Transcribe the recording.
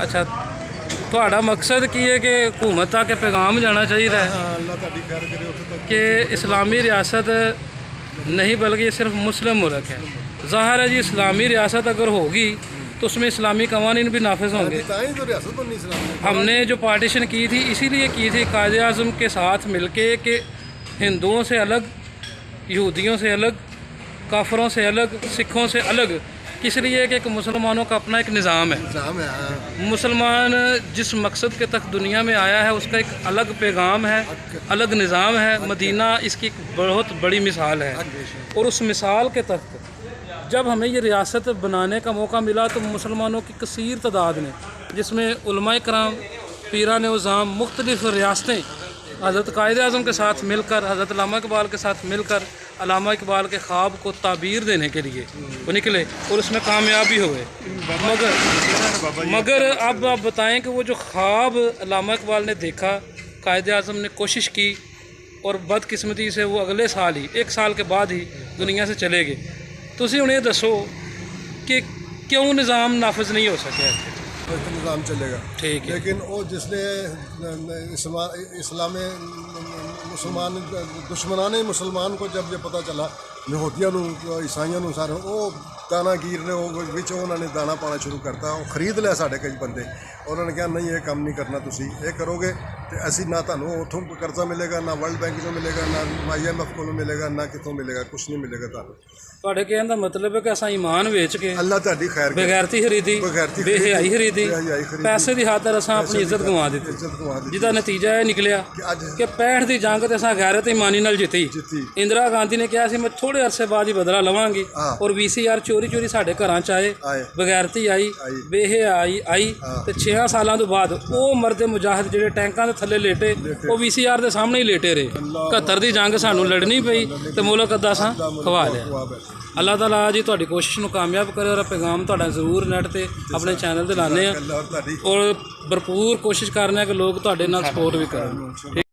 ਅੱਛਾ, ਤੁਹਾਡਾ ਮਕਸਦ ਕੀ ਹੈ ਕਿ ਹਕੂਮਤ ਤੱਕ ਇਹ ਪੈगाम ਜਾਣਾ ਚਾਹੀਦਾ ਹੈ ਅੱਲਾਹ ਤੁਹਾਡੀ ਖੈਰ ਕਰੇ ਉੱਥੇ ਤੱਕ کہ اسلامی ریاست نہیں بلکہ یہ صرف مسلم ملک ہے. ظاہر ہے جی اسلامی ریاست اگر ہوگی تو اس میں اسلامی قوانین بھی نافذ ہوں گے. تاں ہی تو ریاست بننی اسلام میں. ہم نے جو پارٹیشن کی تھی اسی لیے کی تھی قائد اعظم کے ساتھ مل کے کہ ہندوؤں سے الگ، یہودیوں سے الگ، کافروں سے الگ، سکھوں سے الگ، اس لیے کہ ایک مسلمانوں کا اپنا ایک نظام ہے. نظام ہے. ہاں مسلمان جس مقصد کے تک دنیا میں آیا ہے اس کا ایک الگ پیغام ہے، الگ نظام ہے. مدینہ اس کی ایک بہت بڑی مثال ہے، اور اس مثال کے تحت جب ہمیں یہ ریاست بنانے کا موقع ملا تو مسلمانوں کی کثیر تعداد نے، جس میں علماء کرام، پیران عظام، مختلف ریاستیں حضرت قائد اعظم کے ساتھ مل کر، حضرت علامہ اقبال کے ساتھ مل کر علامہ اقبال کے خواب کو تعبیر دینے کے لیے وہ نکلے اور اس میں کامیاب بھی ہوئے. مگر اب آپ بتائیں کہ وہ جو خواب علامہ اقبال نے دیکھا، قائد اعظم نے کوشش کی اور بدقسمتی سے وہ اگلے سال ہی، 1 سال کے بعد ہی دنیا سے چلے گئے. تسی انہیں دسو کہ کیوں نظام نافذ نہیں ہو سکے. نظام چلے گا ٹھیک ہے، لیکن وہ جس نے اسلام مسلمان دشمنان مسلمان کو جب یہ پتہ چلا یہودیاں عیسائیاں سارے وہ دانا گیر نے انہوں نے دانا پانا شروع کرتا. وہ خرید لیا سارے کئی بندے. انہوں نے کہا نہیں یہ کام نہیں کرنا، تسی یہ کرو گے تو اسی نہ تمہیں اتوں قرضہ ملے گا، نہ ورلڈ بینک کو ملے گا، نہ IMF کو ملے گا، نہ کتوں ملے گا، کچھ نہیں ملے گا تمہیں. تواڈے کہن دا مطلب ہے کہ اساں ایمان ویچ کے اللہ تہاڈی خیر کرے. بغیرتی خریدی، بے حیائی خریدی، پیسے دی خاطر اساں اپنی عزت گوا دیتی، جہدا نتیجہ یہ نکلیا کہ 65 دی جنگ تے اساں غیرت ایمانی نال جیتی. اندرا گاندھی نے کہا سی میں تھوڑے عرصے بعد ہی بدلا لواں گی، اور VCR چوری چوری ساڈے گھراں چ آئے، بغیرتی آئی، بے حیائی آئی، تے 6 سالاں تو بعد وہ مرد مجاہد جڑے ٹینکاں دے تھلے لیٹے وہ VCR دے سامنے ہی لیٹے رہے. 71 دی جنگ سانوں لڑنی پئی تے ملک ادا اساں کھوا لیا. اللہ تعالیٰ جی تہاڈی کوشش نو کامیاب کرے، اور پیغام تہاڈا ضرور نیٹ تے اپنے چینل تے لانے ہیں، اور بھرپور کوشش کرنے کہ لوگ تہاڈے نال سپورٹ بھی کرن.